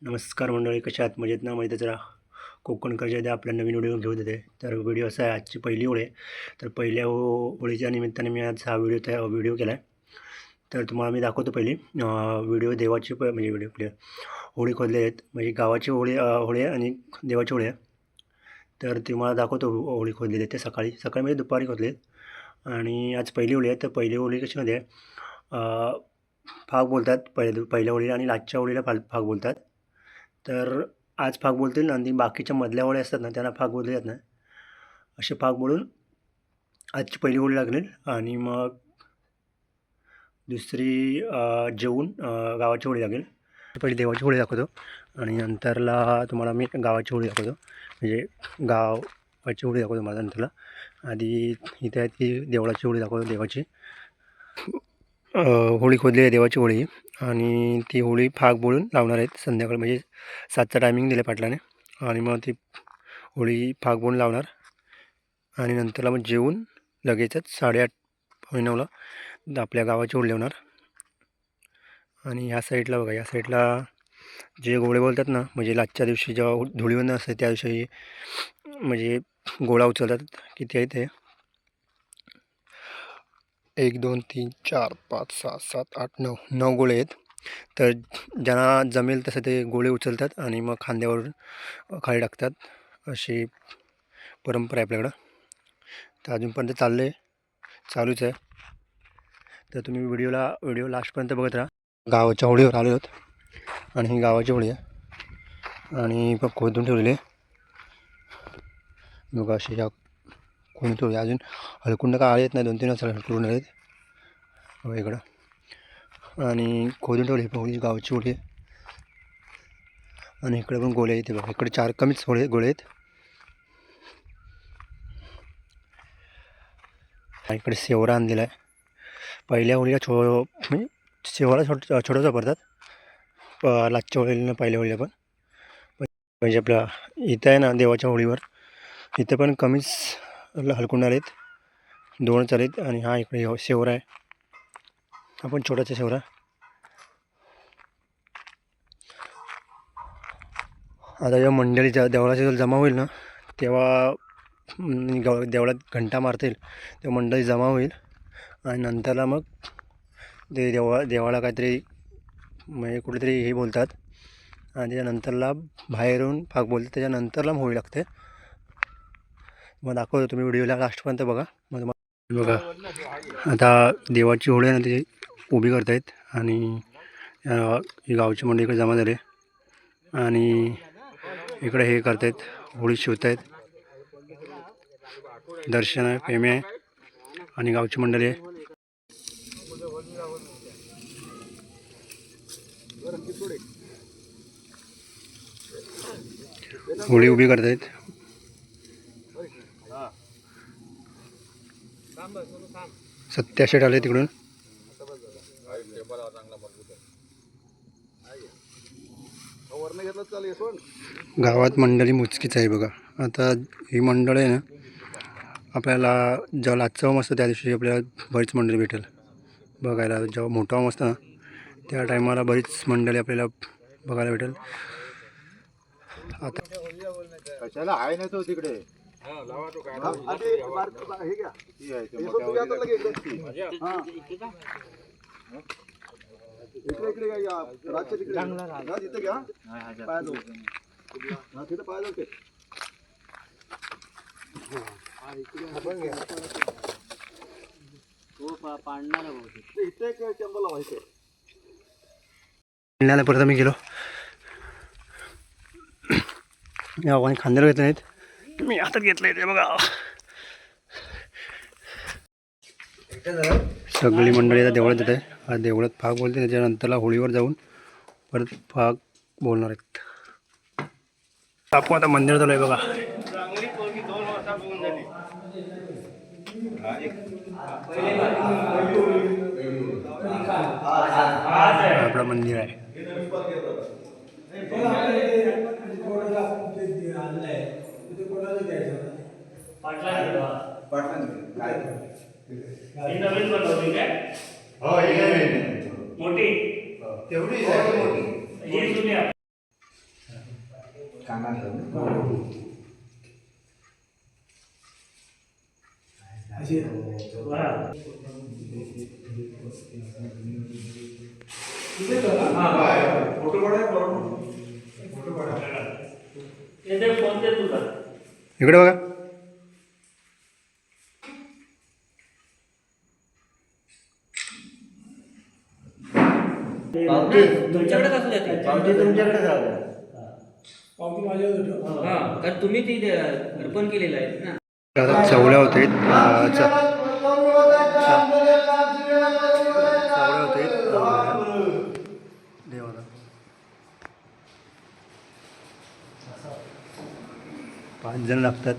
नमस्कार मंडळी, कशा आहात? मजेत ना? माहीतच जरा कोकणकर जे आपल्या नवीन व्हिडिओ घेऊन येते. तर व्हिडिओ असा आहे, आजची पहिली होळी आहे. तर पहिल्या होळीच्या निमित्ताने मी आज हा व्हिडिओ केला आहे. तर तुम्हाला मी दाखवतो पहिली व्हिडिओ देवाची म्हणजे व्हिडिओ आपल्या होळी खोदले आहेत, म्हणजे गावाची होळी आहे आणि देवाची होळी आहे. तर तुम्हाला दाखवतो होळी खोदलेली आहे ते सकाळी सकाळी म्हणजे दुपारी खोदले आहेत. आणि आज पहिली होळी आहे. तर पहिली होळी कशामध्ये आहे, फाग बोलतात पहिल्या होळीला आणि लास्टच्या होळीला फाग बोलतात. तर आज फाग बोलतील आणि बाकीच्या मधल्या होळ्या असतात ना, त्यांना फाग बोलले जात नाही. असे फाग बोलून आजची पहिली होळी लागेल आणि मग दुसरी जेवून गावाची होळी लागेल. पहिली देवाची होळी दाखवतो आणि नंतरला तुम्हाला मी गावाची होळी दाखवतो, म्हणजे गावाची होळी दाखवतो मला नंतरला. आधी इथे आहे ती देवळाची होळी दाखवतो. देवाची होळी खोदली आहे, देवाची होळी. आणि ती होळी फाग बोलून लावणार आहेत संध्याकाळी, म्हणजे 7चा टायमिंग दिलं पाटलाने. आणि मग ती होळी फाग बोलून लावणार आणि नंतरला मग जेवून लगेचच 8:30-9ला आपल्या गावाची होळी लावणार. आणि ह्या साईडला बघा, या साईडला जे गोळे बोलतात ना, म्हणजे लास्टच्या दिवशी जेव्हा धुळीवंदन असते त्या दिवशी म्हणजे गोळा उचलतात. किती आहे ते? 1 2 3 4 5 6 7 8 9 गोळे आहेत. तर ज्यांना जमेल तसं ते गोळे उचलतात आणि मग खांद्यावर खाली टाकतात. अशी परंपरा आहे आपल्याकडं. तर अजूनपर्यंत चालूच आहे. तर तुम्ही व्हिडिओ लास्टपर्यंत बघत राहा. गावाच्या होळीवर आलो आहोत आणि ही गावाची होळी आहे आणि मग खोदून ठेवलेली आहे बघा. अशी ह्या कोणी ठेवली. अजून हळकुंड का आले आहेत नाही, 2-3 वाजता हळकुंड आहेत बघा इकडं. आणि खोदून ठेवली होळी, गावाची होळी आहे. आणि इकडे पण गोळे आहेत बघा. इकडे 4 कमीच गोळे आहेत. इकडे शेवरा आणलेला आहे. पहिल्या होळीला म्हणजे शेवरा छोटाच वापरतात. लास्टच्या होळीला पहिल्या होळीला पण म्हणजे आपल्या इथं आहे ना देवाच्या होळीवर, इथं पण कमीच हलकुंड आलेत, 2च आलेत. आणि हा इकडे शेवरा आहे, हा पण छोटासा शेवरा. आता जेव्हा मंडळी देवळाच्या जमा होईल ना, तेव्हा देवळात घंटा मारता येईल, तेव्हा मंडळी जमा होईल. आणि नंतरला मग ते देवाला काहीतरी म्हणजे कुठेतरी हे बोलतात आणि त्याच्यानंतरला बाहेरून फाग बोलतात. त्याच्यानंतरला होळी लागते. मग दाखवतो, तुम्ही व्हिडिओला लास्टपर्यंत बघा. मग बघा, आता देवाची होळी आहे ना, ती उभी करतायत आणि ही गावची मंडळी इकडे जमा झाले आणि इकडे हे करतायत, होळी शिवतायत. दर्शन आहे, प्रेमी आहे आणि गावची मंडळी आहे. होळी उभी करतायत. सत्याशेठ आले तिकडून. गावात मंडळी मोजकीच आहे बघा. आता ही मंडळ आहे ना, आपल्याला जेव्हा लाचचा होम असतो त्या दिवशी आपल्याला बरीच मंडळी भेटेल बघायला. जेव्हा मोठा होम असतो ना, त्या टायमाला बरीच मंडळी आपल्याला बघायला भेटेल. आता कशाला आहे ना तो तिकडे इकडे रातच्या तिकडे तिथे घ्या पाय तिथे पाय जाते. परत आम्ही गेलो. गावाने खांद्याला घेतले नाहीत, मी हातात घेतले ते बघा. सगळी मंडळी आता देवळात येत आहे. देवळात फाग बोलते, त्याच्यानंतरला होळीवर जाऊन परत फाग बोलणार आहेत. आपण आता मंदिर झालं आहे बघा. आपलं मंदिर आहे. नवीन बनवली काय? हो, ही नवीन मोठी तेवढी मोठी ही जुनी. इकडे बघा. तुमच्याकडे कसं जाते तुमच्याकडे जाऊ हा कारण तुम्ही ते अर्पण केलेलं आहे ना. आता चवल्या होते देवाला 5 जण लागतात.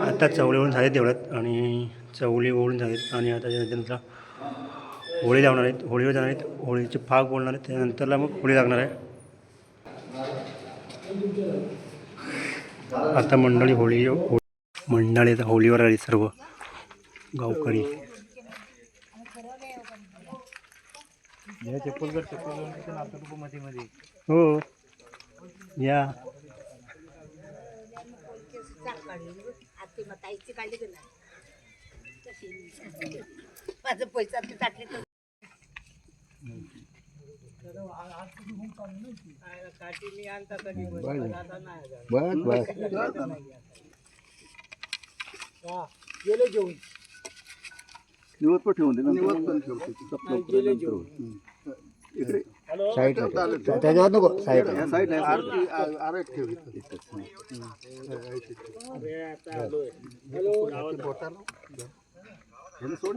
आता चवळे ओढून झालेत तेवढ्यात आणि चवळी ओढून झालेत आणि आता त्यानंतर होळी लावणार आहेत, होळीवर जाणार आहेत, होळीचे फाग बोलणार आहेत, त्यानंतरला मग होळी लागणार आहे. आता मंडळी मंडळी आता होळीवर आली सर्व गावकरी. हो या माझं पैसा टाकले तर गेले घेऊन निवत पण ठेवून दे निवत पण ठेवतो इकडे त्याच्यावर नको साईड साईड आर ठेव सोड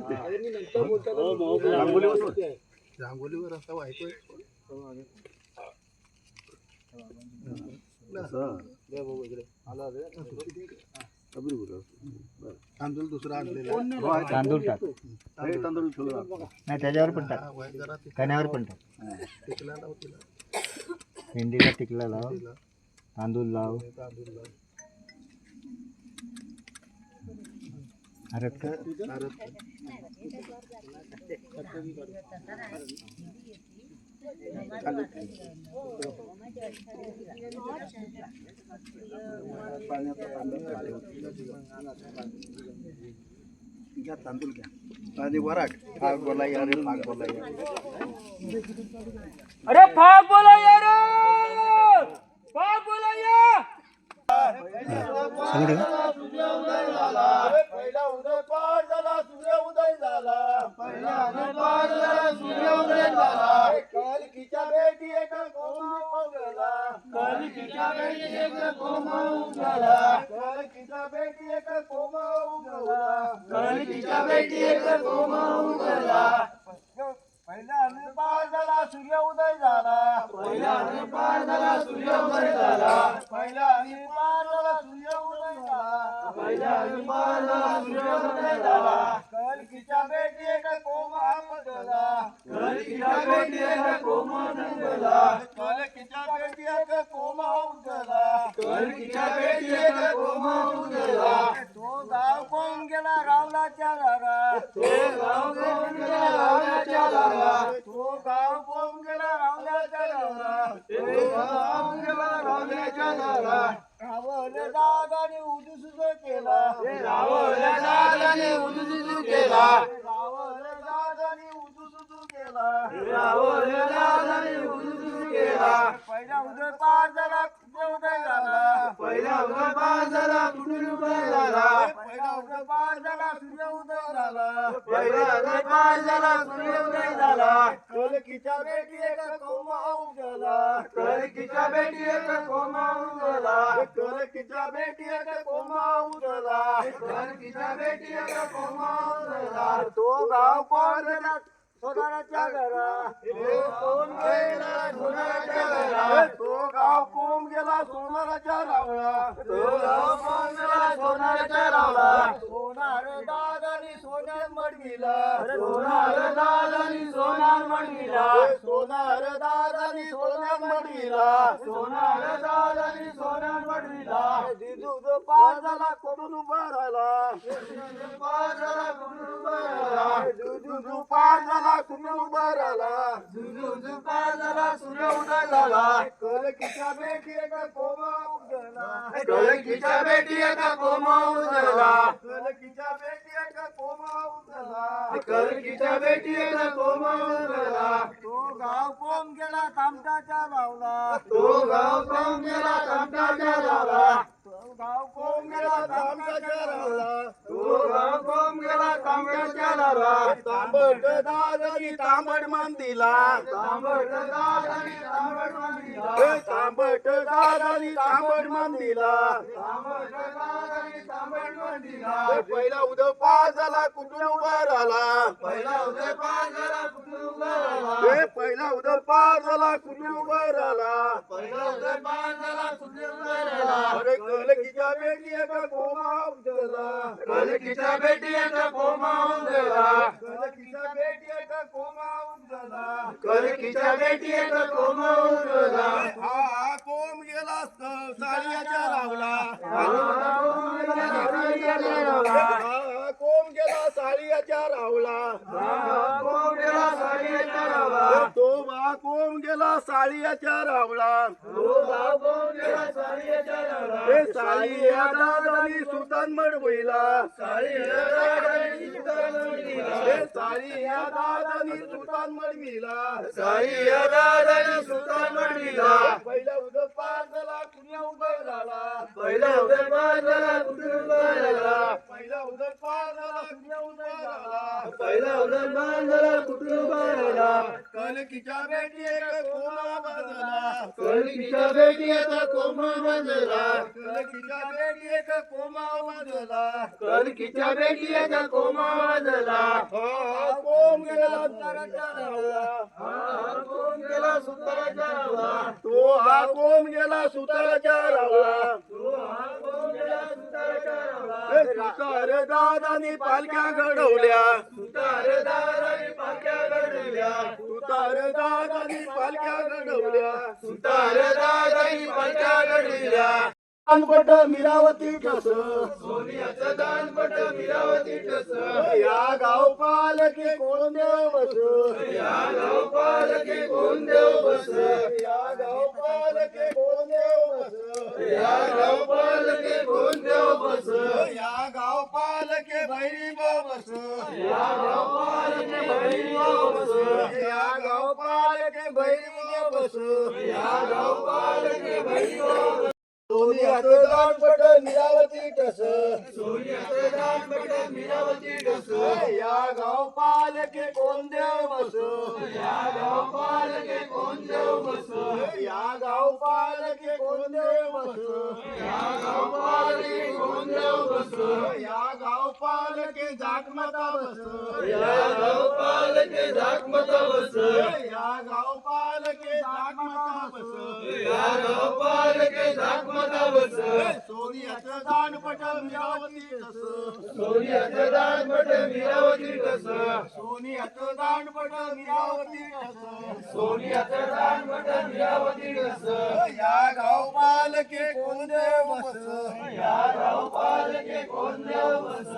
रांगोलीवर असा व्हायचोय तांदूळ दुसरा आणलेला तांदूळ टाक. तांदूळ ठेवला नाही त्याच्यावर पण टाक, कण्यावर पण टाक. भेंडीला टिकला लाव, तांदूळ लाव. हरत का घ्या तांदूळ घ्या आणि वराक फाग बोला यार फाग बोला अरे फाग बोला यार, फाग बोला या. पहिला उदय पार झाला सूर्य उदय झाला पहिला उदय पार झाला सूर्य उदय झाला कलकीच्या बेटी एक कोमा उगला कलकीच्या बेटी एक कोमा उगला कलकीच्या बेटी एक कोमा उगला कलकीच्या बेटी एक कोमा उगला पहिला पार झाला सूर्य उदय झाला पहिला पार झाला सूर्य उदय झाला पहिला पार झाला सूर्य उदय झाला पहिला पार झाला सूर्य उदय झाला कलकीच्या बेटी एक कोमा उगला कलकीच्या बेटी एक कोमा उगला कलकीच्या बेटी एक कोमा उगला कलकीच्या बेटी एक कोमा उगला तो गाव कोण गेला रावणाच्या दारात तो गाव कोण गेला रावणाच्या दारात दादाने उदुसुद केला रावण दादाने उदुसुद केला रावण दादाने उदुसुद केला रावण दादाने उदुसुद केला पहिला उदय पार झाला कुठे उदय झाला पहिला उदय पार झाला कुठे उदय झाला पहिला उदय पार झाला सूर्य उदय झाला पहिला उदय पार झाला सूर्य उदय झाला कलकीच्या बेटी एक कोमा उगला कलकीच्या बेटी एक कोमा उगला कलकीच्या बेटी एक कोमा उगला कलकीच्या बेटी एक कोमा उगला तो गाव पारला सोनाराच्या घरा कोण गेला सोनाराच्या घरा तो गाव कोण गेला सोनाराच्या रावळा तो गाव कोण गेला सोनाराच्या रावळा सोनार दादानी सोन्यात मडविला सोनार दादानी सोन्यात मडविला सोनार दादानी सोन्यात मडविला सोनार दादानी सोन्यात मडविला दूध पार झाला कोण उभा राहिला पार झाला कोण उभा राहिला दूध पार झाला सूर्य उभा राहिला दूध पार झाला सूर्य उदय झाला कलकीच्या बेटी एका कोमा उगला कलकीच्या बेटी एका कोमा उगला कलकीच्या बेटी एका कोमा उगला कलकीच्या बेटी एका कोमा उगला तो गाव कोण गेला तामटाच्या लावला तो गाव कोण गेला तामटाच्या लावला तो गाव कोण गेला तामटाच्या लावला तो गाव कोण गेला तांबड्याच्या लावला तांबट दादानी तांबड मान दिला तांबट दादानी तांबड मान दिला तांबट दादानी तांबड मान दिला तांबट दादानी तांबड मान दिला पहिला उदय पार झाला कुठून उभा राहिला पहिला उदय पार झाला कुठून उभा राहिला पहिला उदय पार झाला कुठून उभा राहिला पहिला उदय पार झाला कुठून उभा राहिला अरे कलकीच्या बेटी एका कोमा उगला कलकीच्या बेटी एका कोमा उगला कलकीच्या बेटी एका कोमा उगला कलकीच्या बेटी एका कोमा उगला हा कोम गेला साळीयाच्या लावला कोम गेला साळीयाच्या रावला कोम गेला साळीयाच्या रावला तो बा कोम गेला साळीयाच्या रावला तो बा कोम गेला साळीयाच्या रावला हे साळीया दादानी सुतान मडविला साळीया दादानी सुतान मडविला हे साळीया दादानी सुतान मडविला साळीया दादानी सुतान मडविला पहिला उदय पार झाला कुण्या उभा झाला पहिला उदय पार झाला कुण्या उभा झाला पहिला उदय पार झाला कुण्या उभा झाला पहिला उदय पार झाला कुण्या उभा झाला कलकीच्या बेटी एक कोमा बांधला कलकीच्या बेटी एक कोमा बांधला कलकीच्या बेटी एक कोमा बांधला कलकीच्या बेटी एक कोमा बांधला हा कोम गेला सुताराच्या रावला हा कोम गेला सुताराच्या रावला तो हा कोम गेला सुताराच्या रावला तो हा कोम गेला सुताराच्या रावला सुतार दादानी पालख्या घडवल्या सुतार दादानी पालख्या घडवल्या सुतार दादानी पालख्या घडवल्या सुतार दादानी पालख्या घडवल्या दानपट मिरावती ठस सोनियाचं दानपट मिरावती ठस या गाव पालके कोण देव बस या गाव पालके कोण देव बस या गाव पालके कोण देव बस या गाव पालके कोण देव बस या गाव पालके भैरी बस या गाव पालके भैरी बस या गाव पालके भैरी बस या गाव पालके भैरी बस सोनियाचं दानपट मिरावती ठस सोनियाचं दानपट मिरावती ठस या गाव पालके कोण देव बस या गाव पालके कोण देव बस या गाव पालके कोण देव बस या गाव पालके कोण देव बस या गाव पालके जागमता बस या गाव पालके जागमता बस या गाव पालके जागमता बस या गाव पालके जागमता बस सोनियाचं दानपट मिरावती ठस सोनियाचं दानपट मिरावती ठस सोनियाचं दानपट मिरावती ठस सोनियाचं दानपट मिरावती ठस या गाव पालके कोण देव बस या गाव पालके कोण देव बस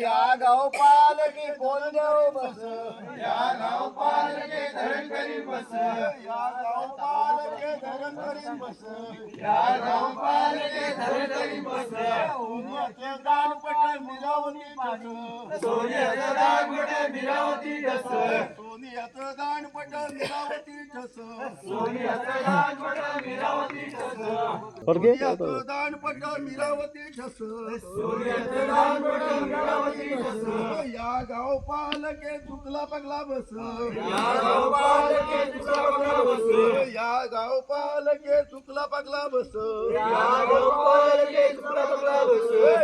या गाव पालके कोण देव बस या गाव पालके धरण करी बस या गाव पालके धरण करी बस या गाव पालके धरण करी काही बस सोन्याचे दानपट मिरावती पाणी सोन्याचे दानपट मिरावती ठस सोन्याचे दानपट मिरावती ठस सोन्याचे दानपट मिरावती ठस सोन्याचे दानपट मिरावती ठस सोन्याचे दानपट मिरावती ठस या गाव पालके चुकला पगला बस या गाव पालके चुकला पगला बस या गाव पालके चुकला पगला बस या गाव पालके चुकला पगला बस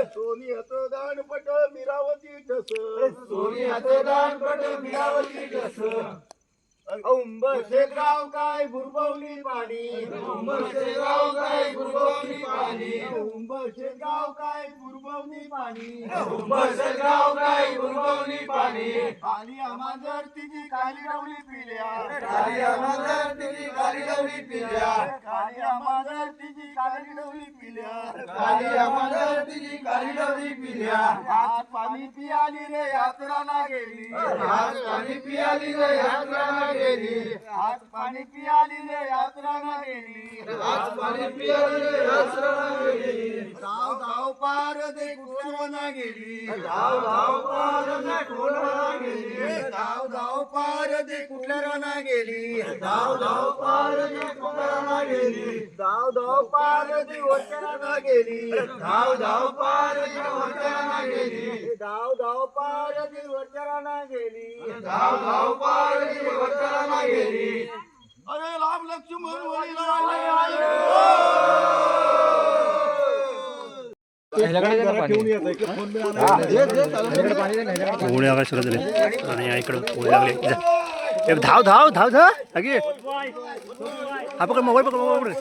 सोन्याचं दानपट मिरावती ठस सोन्याचं दानपट मिरावती ठस उंबरचे गाव काय बुरबवली पाणी उंबरचे गाव काय बुरबवली पाणी उंबरचे गाव काय बुरबवली पाणी उंबरचे गाव काय बुरबवली पाणी खाली आमाजर तिची काली डवली पिल्या खाली आमाजर तिची काली डवली पिल्या खाली आमाजर तिची काली डवली पिल्या खाली आमाजर तिची काली डवली पिल्या आज पाणी पियाली रे यात्रा ना गेली आज पाणी पियाली रे यात्रा ना गेली आज पाणी पियाली रे यात्रा ना गेली आज पाणी पियाली रे यात्रा ना गेली धाव धाव पार दे कुठवर ना गेली धाव धाव पार दे कुठवर ना गेली धाव धाव पार दे कुठवर ना गेली धाव धाव पार दे कुठवर ना गेली धाव धाव पार दे वरच्या ना गेली धाव धाव पार दे वरच्या ना गेली धाव धाव पार दे वरच्या ना गेली धाव धाव पार दे वरच्या ना गेली अरे राम लक्ष्मण वळीला उघडे आवाज सुरू झाले आणि या इकडं उघडे लागले धाव धाव धाव धाव अगे हा पकड मोबाईल पकड मोबाईल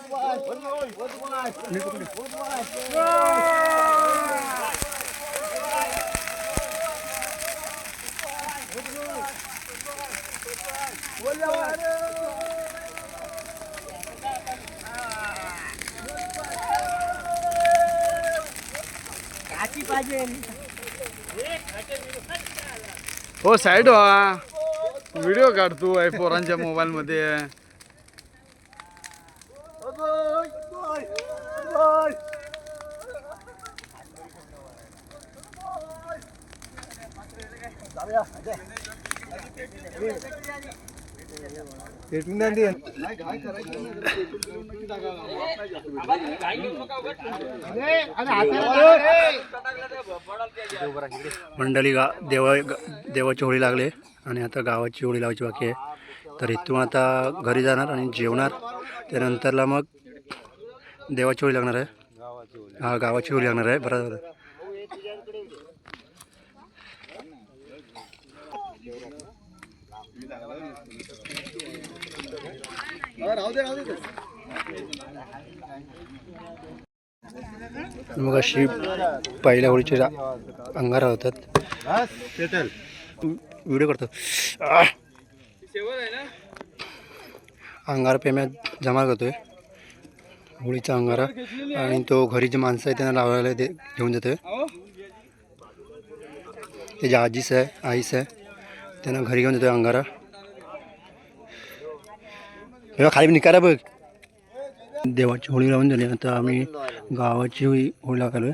हो साईड व्हा व्हिडिओ काढतोय पोरांच्या मोबाईल मध्ये मंडळी देवाची होळी लागले आणि आता गावाची होळी लावायची बाकी आहे तर इथून आता घरी जाणार आणि जेवणार त्यानंतरला मग देवाची होळी लागणार आहे हा गावाची होळी लागणार आहे बरोबर मग अशी पहिल्या होळीचे अंगार होतात व्हिडिओ करतो अंगार पेम्यात जमा करतोय होळीचा अंगारा आणि तो घरी जे माणसं आहे त्यांना लावायला ते घेऊन जातोय त्याच्या आजीच आहे आईच आहे त्यांना घरी घेऊन जातोय अंगारा तेव्हा खाली निकारा बघ देवाची होळी लावून झाली आता आम्ही गावाची होळी लावलोय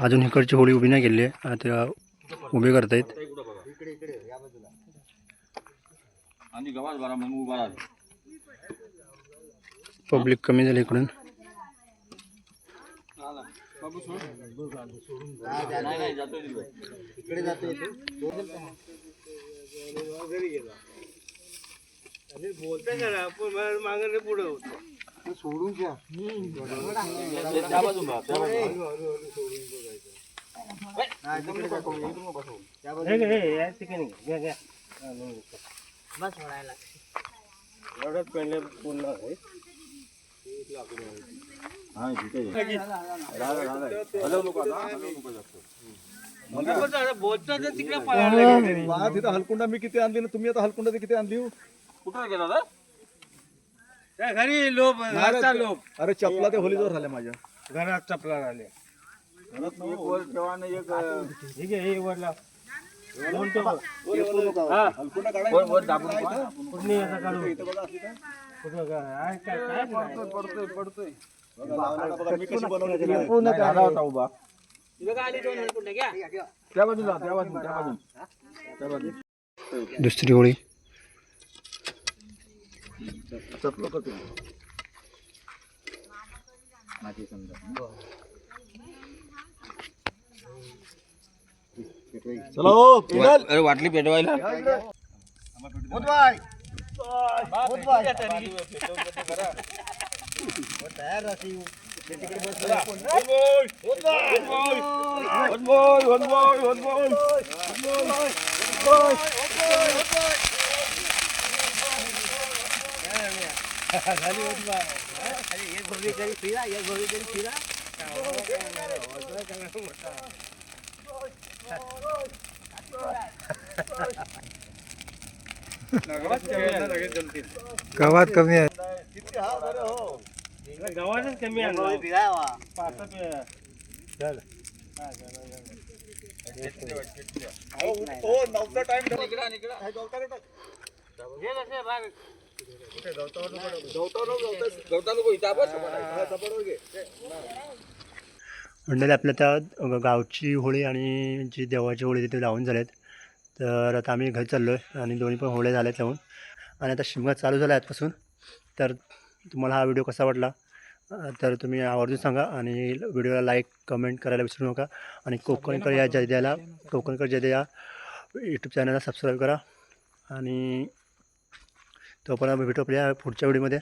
अजून इकडची होळी उभी नाही केली आहे आता उभे करतायत पब्लिक कमी झाली इकडून बोलता का आपण मागणे पुढे होतो सोडून घ्या एवढ्याच पहिले पूर्ण आहे बोलता तिकडे तिथं हलकुंडा मी किती आणली ना तुम्ही आता हलकुंडा किती आणली कुठं गेला त्या घरी लोप घरचा लोप अरे चपला ते होलीजवळ झाल्या माझ्या घरात चपला आले ठीक आहे हे वरला दुसरी होळी चलो पेडल अरे वाटली पेटवायला मोदवाय मोदवाय तयार राहतील गावात कमी आहे. गावातच कमी आहे मंडळी आपल्या त्या गावची होळी आणि जी देवाची होळी तिथे लावून झाल्यात. तर आता आम्ही घरी चाललो आहे आणि दोन्ही पण होळ्या झाल्यात लावून आणि आता शिमगा चालू झाला आहे आजपासून. तर तुम्हाला हा व्हिडिओ कसा वाटला तर तुम्ही आवर्जून सांगा आणि व्हिडिओला लाईक कमेंट करायला विसरू नका आणि कोकणकर या जयद्याला कोकणकर जयद्या या यूट्यूब चॅनलला सबस्क्राईब करा आणि तोपर्यंत भेटू आपल्या पुढच्या व्हिडिओमध्ये.